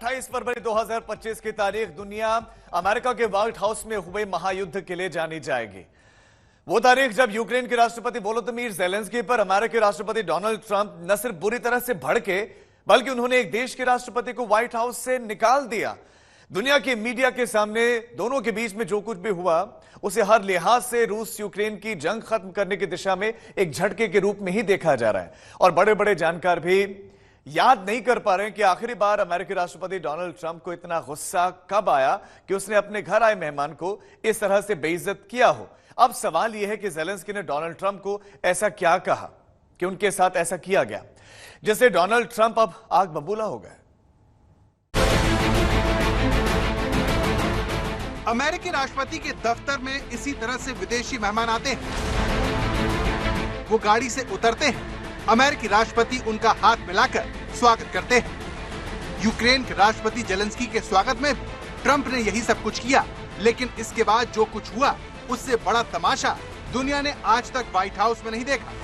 28 फरवरी 2025 की तारीख दुनिया अमेरिका के व्हाइट हाउस में हुए महायुद्ध के लिए जानी जाएगी। वो तारीख जब यूक्रेन के राष्ट्रपति वोलोदिमीर ज़ेलेंस्की पर अमेरिकी राष्ट्रपति डोनाल्ड ट्रंप न सिर्फ बुरी तरह से भड़के, बल्कि उन्होंने एक देश के राष्ट्रपति को व्हाइट हाउस से निकाल दिया। दुनिया के मीडिया के सामने दोनों के बीच में जो कुछ भी हुआ, उसे हर लिहाज से रूस यूक्रेन की जंग खत्म करने की दिशा में एक झटके के रूप में ही देखा जा रहा है। और बड़े बड़े जानकार भी याद नहीं कर पा रहे हैं कि आखिरी बार अमेरिकी राष्ट्रपति डोनाल्ड ट्रंप को इतना गुस्सा कब आया कि उसने अपने घर आए मेहमान को इस तरह से बेइज्जत किया हो। अब सवाल यह है कि ज़ेलेंस्की ने डोनाल्ड ट्रंप को ऐसा क्या कहा कि उनके साथ ऐसा किया गया, जिससे डोनाल्ड ट्रंप अब आग बबूला हो गए। अमेरिकी राष्ट्रपति के दफ्तर में इसी तरह से विदेशी मेहमान आते हैं। वो गाड़ी से उतरते हैं, अमेरिकी राष्ट्रपति उनका हाथ मिलाकर स्वागत करते हैं। यूक्रेन के राष्ट्रपति ज़ेलेंस्की के स्वागत में ट्रंप ने यही सब कुछ किया, लेकिन इसके बाद जो कुछ हुआ उससे बड़ा तमाशा दुनिया ने आज तक व्हाइट हाउस में नहीं देखा।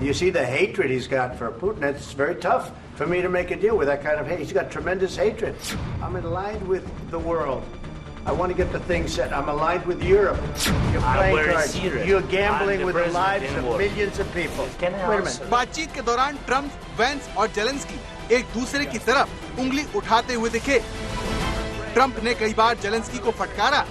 You see the hatred he's got for Putin. It's very tough for me to make a deal with that kind of hate. He's got tremendous hatred. I'm aligned with the world. I want to get the thing set. I'm aligned with Europe. You're playing cards. You're gambling with the lives of millions of people. Wait a minute. बातचीत के दौरान Trump, veins और Zelensky एक दूसरे की तरफ उंगली उठाते हुए दिखे। ट्रंप ने कई बार ज़ेलेंस्की को फटकारा।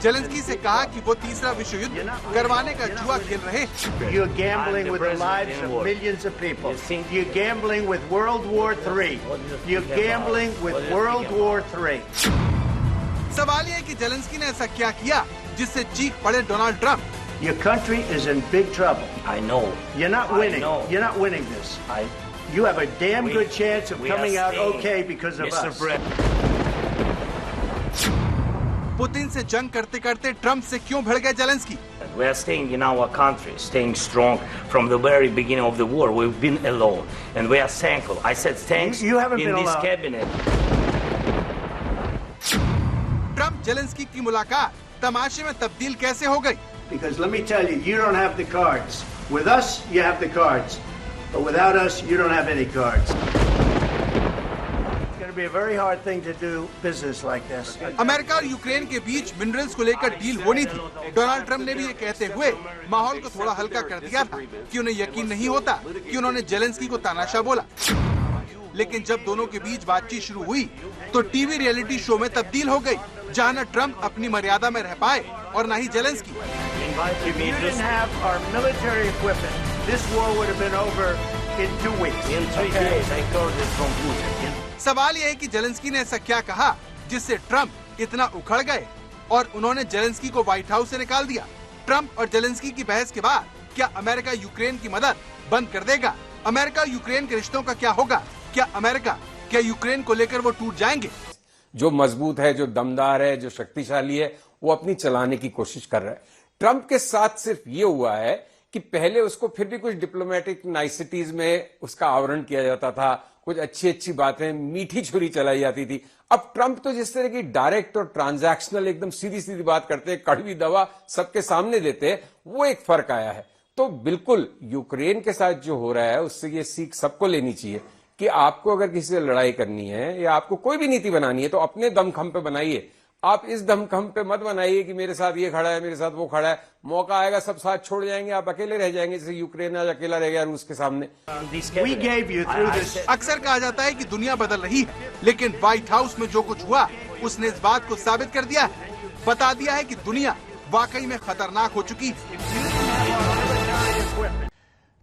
ज़ेलेंस्की से कहा कि वो तीसरा विश्व युद्ध करवाने का जुआ खेल रहे। You're gambling with the lives of millions of people. You're gambling with World War III. You're gambling with World War III. सवाल ये है कि ज़ेलेंस्की ने ऐसा क्या किया जिससे चीख पड़े Donald Trump. Your country is in big trouble. I know. You're not winning. You're not winning this. You have a damn good chance of coming out okay because of us. Putin से जंग करते करते Trump से क्यों भिड़ गए Zelensky? We are staying in our country, staying strong from the very beginning of the war. We've been alone, and we are thankful. I said thanks You haven't in been this alone. cabinet. Trump Zelensky की मुलाकात तमाशे में तब्दील कैसे हो गई? Because let me tell you, you don't have the cards. With us, you have the cards. But without us, you don't have any cards. It's going to be a very hard thing to do business like this. America और Ukraine के बीच minerals को लेकर deal होनी थी। Donald Trump ने भी ये कहते हुए माहौल को थोड़ा हल्का कर दिया था कि उन्हें यकीन नहीं होता कि उन्होंने ज़ेलेंस्की को तानाशाह बोला। लेकिन जब दोनों के बीच बातचीत शुरू हुई तो टीवी रियलिटी शो में तब्दील हो गई, जहां न ट्रंप अपनी मर्यादा में रह पाए और न ही Zelensky. If you didn't have our military equipment, this war would have been over in 2 weeks. In 3 days, I heard it from Putin. सवाल ये है कि ज़ेलेंस्की ने ऐसा क्या कहा जिससे ट्रंप इतना उखड़ गए और उन्होंने ज़ेलेंस्की को व्हाइट हाउस से निकाल दिया। ट्रंप और ज़ेलेंस्की की बहस के बाद क्या अमेरिका यूक्रेन की मदद बंद कर देगा? अमेरिका यूक्रेन के रिश्तों का क्या होगा? क्या यूक्रेन को लेकर वो टूट जाएंगे? जो मजबूत है, जो दमदार है, जो शक्तिशाली है, वो अपनी चलाने की कोशिश कर रहा है। ट्रंप के साथ सिर्फ ये हुआ है कि पहले उसको फिर भी कुछ डिप्लोमेटिक नाइसिटीज में उसका आवरण किया जाता था, कुछ अच्छी बातें, मीठी छुरी चलाई जाती थी। अब ट्रंप तो जिस तरह की डायरेक्ट और ट्रांजैक्शनल एकदम सीधी बात करते हैं, कड़वी दवा सबके सामने देते हैं, वो एक फर्क आया है। तो बिल्कुल यूक्रेन के साथ जो हो रहा है उससे ये सीख सबको लेनी चाहिए कि आपको अगर किसी से लड़ाई करनी है या आपको कोई भी नीति बनानी है तो अपने दमखम पे बनाइए। आप इस दमखम पे मत बनाइए कि मेरे साथ ये खड़ा है, मेरे साथ वो खड़ा है, मौका आएगा सब साथ छोड़ जाएंगे, आप अकेले रह जाएंगे, जैसे यूक्रेन आज अकेला रह गया रूस के सामने। We gave you through this. अक्सर कहा जाता है कि दुनिया बदल रही है, लेकिन व्हाइट हाउस में जो कुछ हुआ उसने इस बात को साबित कर दिया है, बता दिया है कि दुनिया वाकई में खतरनाक हो चुकी है।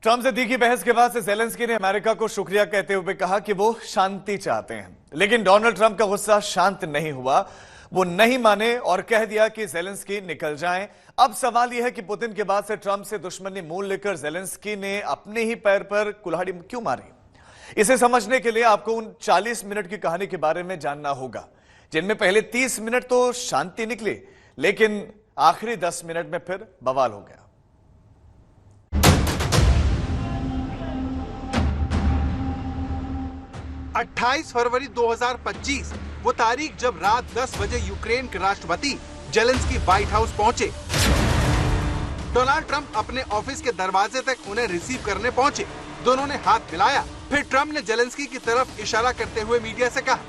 ट्रंप से तीखी बहस के बाद से ज़ेलेंस्की ने अमेरिका को शुक्रिया कहते हुए कहा कि वो शांति चाहते हैं, लेकिन डोनाल्ड ट्रंप का गुस्सा शांत नहीं हुआ। वो नहीं माने और कह दिया कि ज़ेलेंस्की निकल जाएं। अब सवाल यह है कि पुतिन के बाद से ट्रंप से दुश्मनी मोल लेकर ज़ेलेंस्की ने अपने ही पैर पर कुल्हाड़ी क्यों मारी? इसे समझने के लिए आपको उन 40 मिनट की कहानी के बारे में जानना होगा, जिनमें पहले 30 मिनट तो शांति निकली, लेकिन आखिरी 10 मिनट में फिर बवाल हो गया। 28 फरवरी 2025 वो तारीख जब रात 10 बजे यूक्रेन के राष्ट्रपति ज़ेलेंस्की व्हाइट हाउस पहुंचे। डोनाल्ड ट्रंप अपने ऑफिस के दरवाजे तक उन्हें रिसीव करने पहुंचे। दोनों ने हाथ मिलाया। फिर ट्रंप ने जेलेंस्की की तरफ इशारा करते हुए मीडिया से कहा,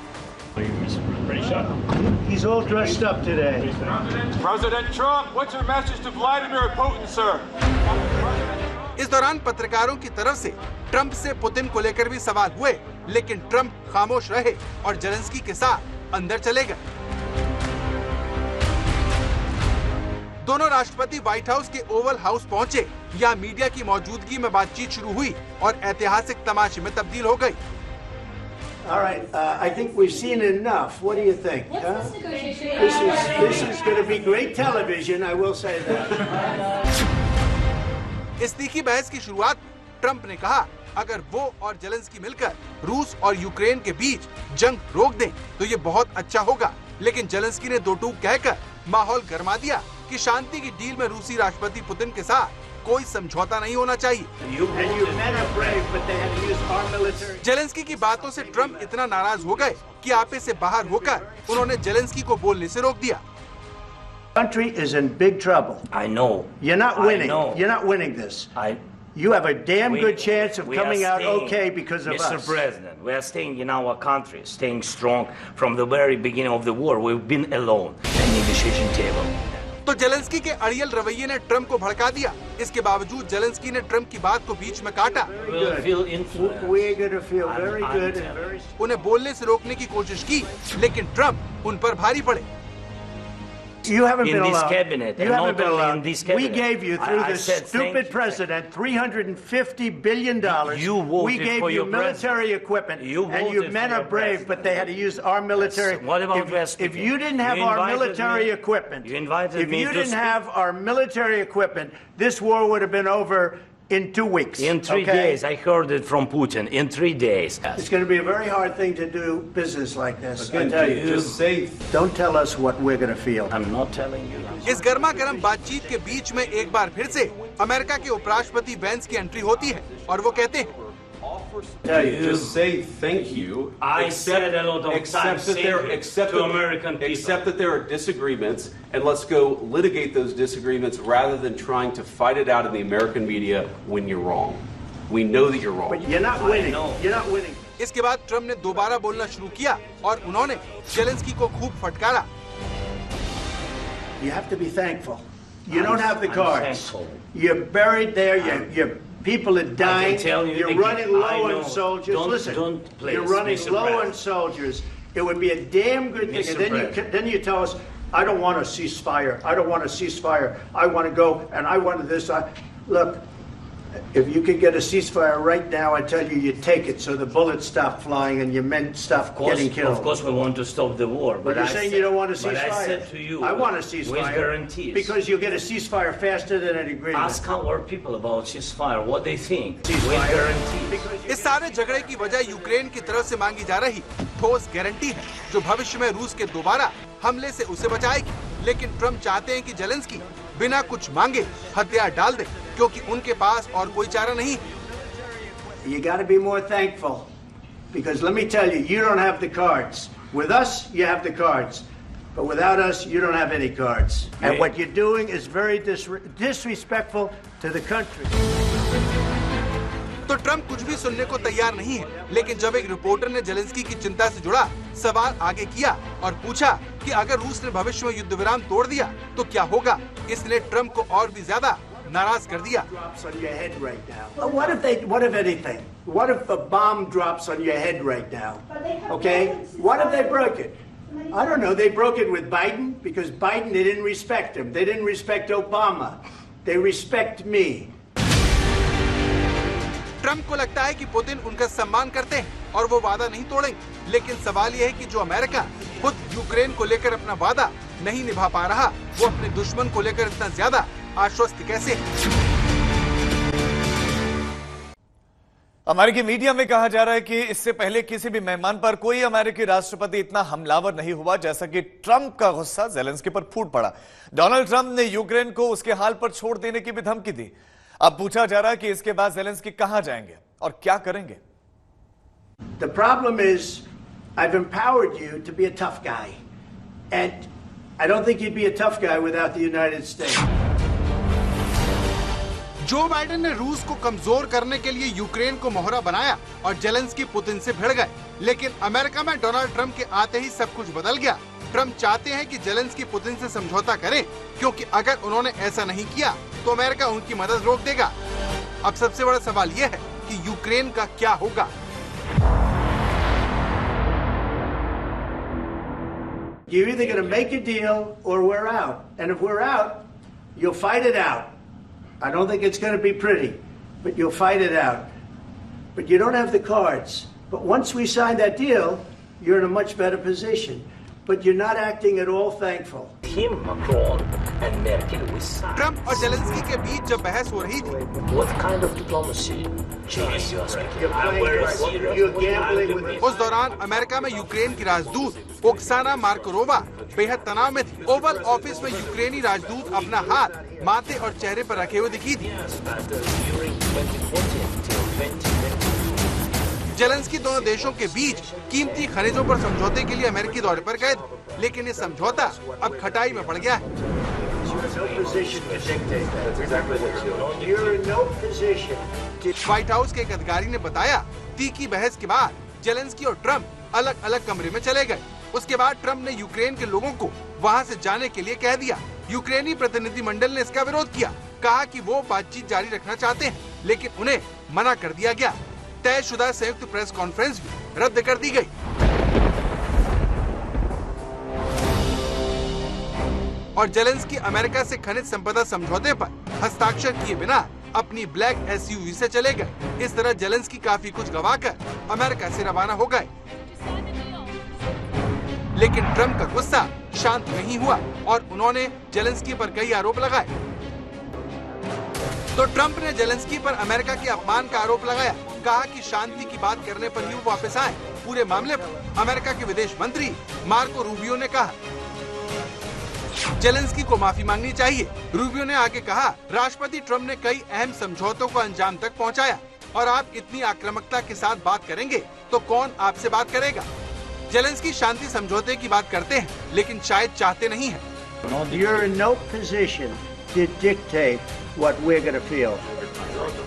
He's all dressed up today. President Trump, what's your message to Vladimir Putin, sir? इस दौरान पत्रकारों की तरफ से ट्रंप से पुतिन को लेकर भी सवाल हुए, लेकिन ट्रंप खामोश रहे और जेलेंस्की के साथ अंदर चले गए। दोनों राष्ट्रपति व्हाइट हाउस के ओवल हाउस पहुंचे। यहाँ मीडिया की मौजूदगी में बातचीत शुरू हुई और ऐतिहासिक तमाशे में तब्दील हो गई। All right, I think we've seen enough. What do you think? Huh? This is going to be great television, I will say that. इस तीखी बहस की शुरुआत ट्रंप ने कहा, अगर वो और जेलेंस्की मिलकर रूस और यूक्रेन के बीच जंग रोक दें तो ये बहुत अच्छा होगा। लेकिन जेलेंस्की ने दो टूक कहकर माहौल गरमा दिया कि शांति की डील में रूसी राष्ट्रपति पुतिन के साथ कोई समझौता नहीं होना चाहिए। जेलेंस्की की बातों से ट्रंप इतना नाराज हो गए कि आपे से बाहर होकर उन्होंने जेलेंस्की को बोलने से रोक दिया। Country is in big trouble. I know. You're not winning. I know. You're not winning this. You have a damn good chance of coming out okay because of us. Mr. President, we are staying in our country, staying strong from the very beginning of the war. We've been alone at the negotiation table. तो Zelensky के अड़ियल रवैये ने Trump को भड़का दिया। इसके बावजूद Zelensky ने ट्रंप की बात को बीच में काटा। We're going to feel very good and very. उन्हें बोलने से रोकने की कोशिश की, लेकिन ट्रंप उन पर भारी पड़े। You haven't in been this allowed. cabinet, You and haven't not been only allowed. in this cabinet. We gave you through I this said thank stupid you. president $350 billion. You voted we gave for you your military president. equipment, You and you voted men for are your brave, president. but they had to use our military. What about if, West if you didn't have You our invited military me. equipment, You invited if me you to didn't speak. have our military equipment, this war would have been over in 2 weeks. In 3 okay? days, I heard it from Putin. In 3 days. It's going to be a very hard thing to do business like this. I Again, tell you, just say don't tell us what we're going to feel. I'm not telling you. इस गर्मा गर्म बातचीत के बीच में एक बार फिर से America के उपराष्ट्रपति वेंस की एंट्री होती है और वो कहते हैं, Tell you, just say thank you. I said a lot of Accept times that thank there, you accept to that, American people. accept that there are disagreements, and let's go litigate those disagreements rather than trying to fight it out in the American media when you're wrong. We know that you're wrong. but you're not winning. know. You're not winning. इसके बाद Trump ने दोबारा बोलना शुरू किया और उन्होंने Zelensky को खूब फटकारा। You have to be thankful. You don't have the I'm cards. thankful. You're buried there. Your people are dying. tell you You're again, running I low know. on soldiers. Don't- Listen, don't please, you're running Mr. low on President. soldiers. It would be a damn good thing. Mr. And President. then you tell us, I don't want a ceasefire. I don't want a ceasefire. I want to go and I want this. Look, if you could get a ceasefire right now, I tell you, you take it so the bullets stop flying and your men stop getting killed. Of course, we want to stop the war. But you're I saying said- you don't want a But ceasefire. I said to you, I want a ceasefire. with guarantees. Because you'll get a ceasefire faster than an agreement. Ask our people about ceasefire, what they think. Ceasefire. With guarantees. Because इस सारे झगड़े की वजह Ukraine की तरफ से मांगी जा रही ठोस गारंटी है जो भविष्य में रूस के दोबारा हमले से उसे बचाएगी। लेकिन ट्रंप चाहते हैं कि जेलेंस्की बिना कुछ मांगे हथियार डाल दे, क्योंकि उनके पास और कोई चारा नहीं है। you got to be more thankful. Because let me tell you, you don't have the cards. With us, you have the cards. But without us, you don't have any cards. And what you're doing is very disrespectful to the country. तो Trump कुछ भी सुनने को तैयार नहीं है, लेकिन जब एक रिपोर्टर ने जेलेंस्की की चिंता से जुड़ा सवाल आगे किया और पूछा कि अगर रूस ने भविष्य में युद्ध विराम तोड़ दिया तो क्या होगा, इसने ट्रंप को और भी ज्यादा नाराज कर दिया। Drops on your head right now. What if anything? What if a bomb drops on your head right now? Okay? What if they broke it? I don't know. They broke it with Biden because Biden, they didn't respect him. They didn't respect Obama. They respect me. Trump को लगता है कि Putin उनका सम्मान करते हैं और वो वादा नहीं तोड़ेंगे, लेकिन सवाल ये है कि जो अमेरिका खुद यूक्रेन को लेकर अपना वादा नहीं निभा पा रहा, वो अपने दुश्मन को लेकर इतना ज्यादा आश्वस्त कैसे है? अमेरिकी मीडिया में कहा जा रहा है कि इससे पहले किसी भी मेहमान पर कोई अमेरिकी राष्ट्रपति इतना हमलावर नहीं हुआ जैसा कि ट्रंप का गुस्सा जेलेंस्की पर फूट पड़ा। डोनाल्ड ट्रंप ने यूक्रेन को उसके हाल पर छोड़ देने की भी धमकी दी। अब पूछा जा रहा है कि इसके बाद जेलेंस्की कहां जाएंगे और क्या करेंगे। The problem is, I've empowered you to be a tough guy. And I don't think you'd be a tough guy without the United States. Joe Biden ने रूस को कमजोर करने के लिए यूक्रेन को मोहरा बनाया और जेलेंस्की पुतिन से भिड़ गए, लेकिन अमेरिका में डोनाल्ड ट्रंप के आते ही सब कुछ बदल गया। ट्रंप चाहते हैं कि जेलेंस्की पुतिन से समझौता करें, क्योंकि अगर उन्होंने ऐसा नहीं किया तो अमेरिका उनकी मदद रोक देगा। अब सबसे बड़ा सवाल यह है कि यूक्रेन का क्या होगा। You're either going to make a deal or we're out. And if we're out, you'll fight it out. I don't think it's going to be pretty, but you'll fight it out. But you don't have the cards. But once we sign that deal, you're in a much better position. But you're not acting at all thankful. Him, Macron, and Merkel with sign. Trump और Zelensky के बीच जब बहस हो रही थी, What kind of diplomacy? Jeez, you are speaking. You're I'm very playing- serious. you're gambling with it. उस दौरान America में यूक्रेन की राजदूत ओक्साना मार्कोरोवा बेहद तनाव में थी। ओवल ऑफिस में यूक्रेनी राजदूत अपना हाथ माथे और चेहरे पर रखे हुए दिखी थी। During 2014 till 2020. जेलेंस्की दोनों देशों के बीच कीमती खनिजों पर समझौते के लिए अमेरिकी दौरे पर गए थे, लेकिन ये समझौता अब खटाई में पड़ गया है। You're in no position to dictate that. That's exactly what you're doing. You're in no position. White house के एक अधिकारी ने बताया, तीखी बहस के बाद जेलेंस्की और ट्रंप अलग अलग कमरे में चले गए। उसके बाद ट्रंप ने यूक्रेन के लोगों को वहां से जाने के लिए कह दिया। यूक्रेनी प्रतिनिधिमंडल ने इसका विरोध किया, कहा कि वो बातचीत जारी रखना चाहते हैं, लेकिन उन्हें मना कर दिया गया। तयशुदा संयुक्त प्रेस कॉन्फ्रेंस भी रद्द कर दी गई। और जेलेंस्की अमेरिका से खनिज संपदा समझौते पर हस्ताक्षर किए बिना अपनी ब्लैक एसयूवी से चले गए। इस तरह जेलेंस्की काफी कुछ गवाकर अमेरिका से रवाना हो गए। लेकिन ट्रंप का गुस्सा शांत नहीं हुआ और उन्होंने जेलेंस्की पर कई आरोप लगाए। तो ट्रंप ने जेलेंस्की पर अमेरिका के अपमान का आरोप लगाया, कहा कि शांति की बात करने पर ही वो वापस आए। पूरे मामले पर अमेरिका के विदेश मंत्री मार्को रूबियो ने कहा जेलेंस्की को माफी मांगनी चाहिए। रूबियो ने आगे कहा, राष्ट्रपति ट्रंप ने कई अहम समझौतों को अंजाम तक पहुंचाया और आप इतनी आक्रामकता के साथ बात करेंगे तो कौन आपसे बात करेगा। जेलेंस्की शांति समझौते की बात करते हैं, लेकिन शायद चाहते नहीं हैं। You're in no position to dictate what we're going to feel.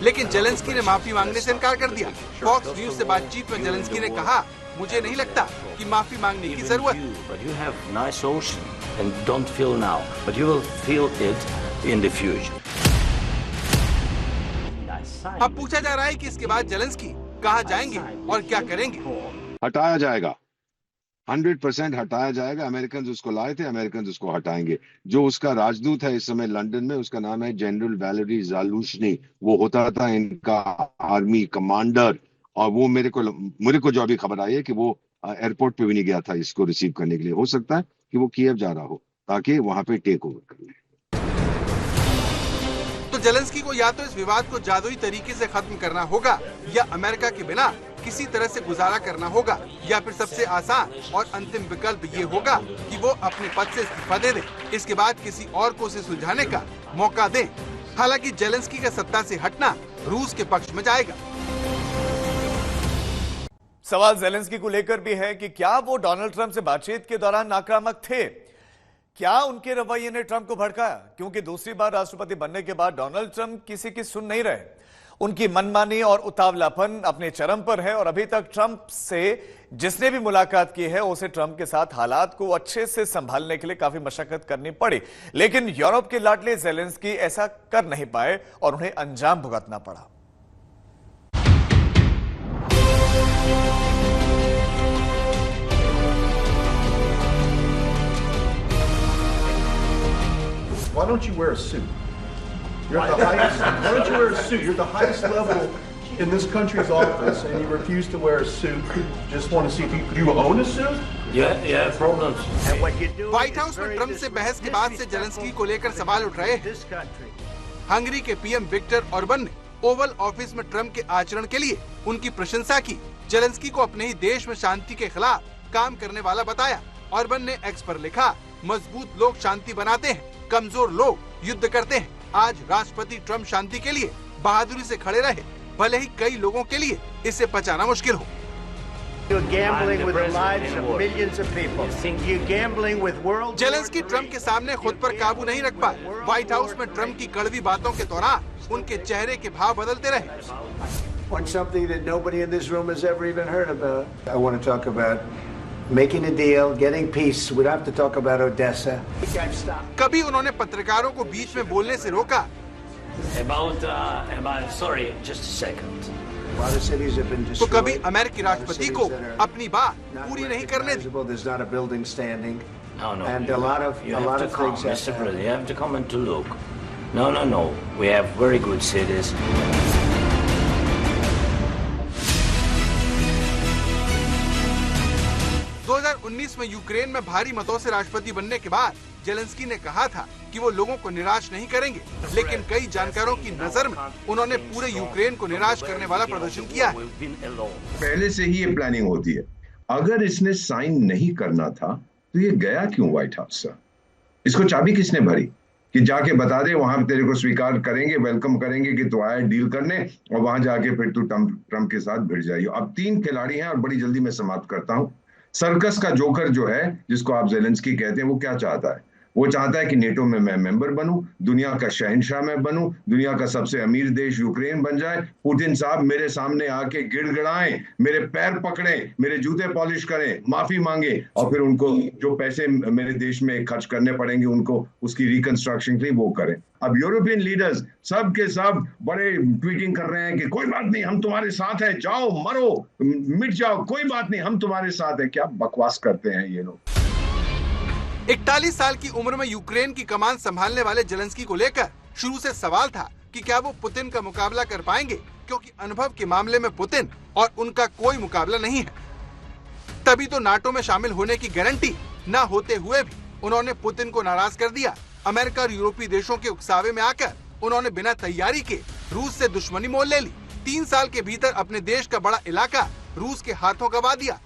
लेकिन जेलेंस्की ने माफी मांगने से इनकार कर दिया। फॉक्स न्यूज से बातचीत में जेलेंस्की ने कहा, मुझे नहीं लगता कि माफी मांगने की जरूरत है। But you have nice ocean and don't feel now, but you will feel it in the future. अब पूछा जा रहा है कि इसके बाद जेलेंस्की कहाँ जाएंगे और क्या करेंगे। हटाया जाएगा, 100% हटाया जाएगा। अमेरिकन उसको लाए थे, अमेरिकन उसको हटाएंगे। जो उसका राजदूत है इस समय लंदन में, उसका नाम है जनरल वैलेरी ज़ालुशनी। वो होता था इनका आर्मी कमांडर, और वो मेरे को जो अभी खबर आई है कि वो एयरपोर्ट पे भी नहीं गया था इसको रिसीव करने के लिए। हो सकता है कि वो कीव जा रहा हो ताकि वहां पे टेक ओवर कर ले। तो जेलेंस्की को या तो इस विवाद को जादुई तरीके से खत्म करना होगा, या अमेरिका के बिना किसी तरह से गुजारा करना होगा, या फिर सबसे आसान और अंतिम विकल्प ये होगा कि वो अपने पद से इस्तीफा दे दें। इसके बाद किसी और को उसे सुलझाने का मौका दें। हालांकि जेलेंस्की का सत्ता से हटना रूस के पक्ष में जाएगा। सवाल जेलेंस्की को लेकर भी है कि क्या वो डोनाल्ड ट्रंप से बातचीत के दौरान आक्रामक थे? क्या उनके रवैये ने ट्रंप को भड़काया? क्योंकि दूसरी बार राष्ट्रपति बनने के बाद डोनाल्ड ट्रंप किसी की सुन नहीं रहे। उनकी मनमानी और उतावलापन अपने चरम पर है और अभी तक ट्रंप से जिसने भी मुलाकात की है उसे ट्रंप के साथ हालात को अच्छे से संभालने के लिए काफी मशक्कत करनी पड़ी। लेकिन यूरोप के लाडले जेलेंस्की ऐसा कर नहीं पाए और उन्हें अंजाम भुगतना पड़ा। Why don't you wear a suit? You're at the highest. Why don't you wear a suit? You're at the highest level in this country's office, and you refuse to wear a suit. Just want to see if you own a suit. Yeah, problems. And what you do white is house में very Trump से बहस के बाद से Zelensky को लेकर सवाल उठ रहे हैं। this country. हंगरी के पीएम विक्टर ऑर्बन ने ओवल ऑफिस में ट्रंप के आचरण के लिए उनकी प्रशंसा की। जेलेंस्की को अपने ही देश में शांति के खिलाफ काम करने वाला बताया। ऑर्बन ने एक्स पर लिखा, मजबूत लोग शांति बनाते हैं, कमजोर लोग युद्ध करते हैं। आज राष्ट्रपति ट्रंप शांति के लिए बहादुरी से खड़े रहे, भले ही कई लोगों के लिए इसे पचाना मुश्किल हो। You're gambling I'm the with the president lives in of war. millions of people. You're gambling with world. Zelensky Trump के सामने खुद पर काबू नहीं रख पाए। व्हाइट हाउस में ट्रंप की कड़वी बातों के दौरान उनके चेहरे के भाव बदलते रहे। On something that nobody in this room has ever even heard about. I want to talk about making a deal, getting peace. We don't have to talk about Odessa. कभी उन्होंने पत्रकारों को बीच में बोलने से रोका। Sorry, just a second. A lot of cities have been तो destroyed. कभी अमेरिकी राष्ट्रपति को अपनी बात Not पूरी नहीं करने दी। visible. There's not a building standing. No. And a lot of you have to come, things have Mr. to happen. President. You have to come and to look. No. We have very good cities. दो 2019 में Ukraine में भारी मतों से राष्ट्रपति बनने के बाद जेलेंस्की ने कहा था कि वो लोगों को निराश नहीं करेंगे, लेकिन कई जानकारों की नजर में उन्होंने पूरे यूक्रेन को निराश करने वाला प्रदर्शन किया है। पहले से ही ये प्लानिंग होती है। अगर इसने साइन नहीं करना था तो ये गया क्यों व्हाइट हाउस से? इसको चाबी किसने भरी कि जाके बता दे वहां तेरे को स्वीकार करेंगे, वेलकम करेंगे कि तू आया डील करने और वहां जाके फिर तू ट्रंप के साथ भिड़ जाइए। अब 3 खिलाड़ी हैं और बड़ी जल्दी मैं समाप्त करता हूं। सर्कस का जोकर जो है, जिसको आप जेलेंस्की कहते हैं, वो क्या चाहता है? वो चाहता है कि नेटो में मैं मेंबर बनूं, दुनिया का शहंशाह मैं बनूं, दुनिया का सबसे अमीर देश यूक्रेन बन जाए। पुतिन साहब मेरे सामने आके गिड़गिड़ाएं, मेरे पैर पकड़ें, मेरे जूते पॉलिश करें, माफी मांगे और फिर उनको जो पैसे मेरे देश में खर्च करने पड़ेंगे उनको उसकी रिकंस्ट्रक्शन के लिए वो करें। अब यूरोपियन लीडर्स सब के सब बड़े ट्वीटिंग कर रहे हैं कि कोई बात नहीं, हम तुम्हारे साथ हैं, जाओ मरो मिट जाओ, कोई बात नहीं, हम तुम्हारे साथ हैं। क्या बकवास करते हैं ये लोग। 41 साल की उम्र में यूक्रेन की कमान संभालने वाले जेलेंस्की को लेकर शुरू से सवाल था कि क्या वो पुतिन का मुकाबला कर पाएंगे, क्योंकि अनुभव के मामले में पुतिन और उनका कोई मुकाबला नहीं है। तभी तो नाटो में शामिल होने की गारंटी न होते हुए भी उन्होंने पुतिन को नाराज कर दिया। अमेरिका और यूरोपीय देशों के उकसावे में आकर उन्होंने बिना तैयारी के रूस से दुश्मनी मोल ले ली। 3 साल के भीतर अपने देश का बड़ा इलाका रूस के हाथों गंवा दिया।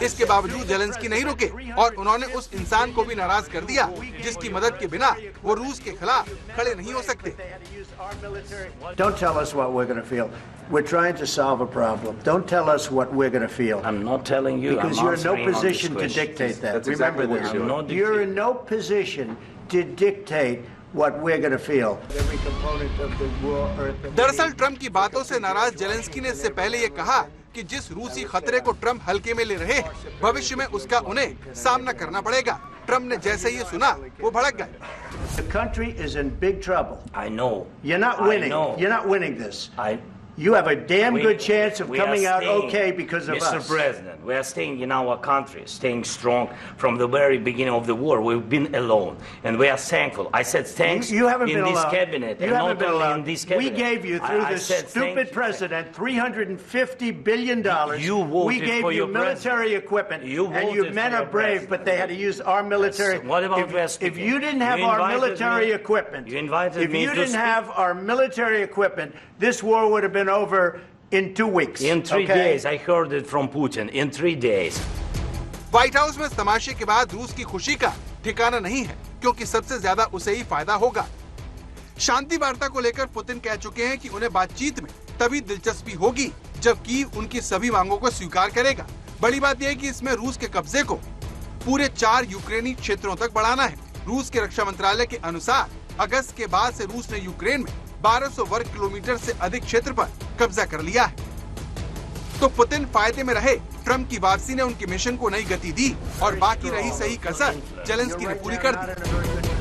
इसके बावजूद जेलेंस्की नहीं रुके और उन्होंने उस इंसान को भी नाराज कर दिया जिसकी मदद के बिना वो रूस के खिलाफ खड़े नहीं हो सकते। Don't tell us what we're going to feel. We're trying to solve a problem. Don't tell us what we're going to feel. I'm not telling you. Because you're in no position to dictate that. That's Remember exactly what this. you're doing. You're in no position to dictate what we're going to feel. Every component of the world, Earth. दरअसल Trump की बातों से नाराज Zelensky ने इससे पहले ये कहा कि जिस रूसी खतरे को ट्रंप हल्के में ले रहे हैं, भविष्य में उसका उन्हें सामना करना पड़ेगा। ट्रंप ने जैसे ये सुना वो भड़क गए। The country is in big trouble. I know. You're not winning. You're not winning this. You have a damn We- good chance of we coming are out staying, okay because of Mr. us. President, we are staying in our country, staying strong from the very beginning of the war. We've been alone, and we are thankful. I said thanks You haven't in been this alone. cabinet, You and haven't not been only alone. in this cabinet. We gave you through I this said thank stupid you. president $350 billion. You voted we gave for you your military president. equipment, You and your voted men for are your brave, president. but they had to use our military. Yes. What about West? If you didn't have our military equipment, You invited if me you to didn't speak. have our military equipment, this war would have been over in 2 weeks. In 3 okay? days, I heard it from Putin. In 3 days. White house में इस तमाशे के बाद रूस की खुशी का ठिकाना नहीं है, क्योंकि सबसे ज्यादा उसे ही फायदा होगा। शांति वार्ता को लेकर पुतिन कह चुके हैं कि उन्हें बातचीत में तभी दिलचस्पी होगी जब कीव उनकी सभी मांगों को स्वीकार करेगा। बड़ी बात यह है कि इसमें रूस के कब्जे को पूरे 4 यूक्रेनी क्षेत्रों तक बढ़ाना है। रूस के रक्षा मंत्रालय के अनुसार अगस्त के बाद से रूस ने यूक्रेन में 1200 वर्ग किलोमीटर से अधिक क्षेत्र पर कब्जा कर लिया है। तो पुतिन फायदे में रहे। ट्रंप की वापसी ने उनके मिशन को नई गति दी और बाकी रही सही कसर जेलेंस्की ने पूरी कर दी।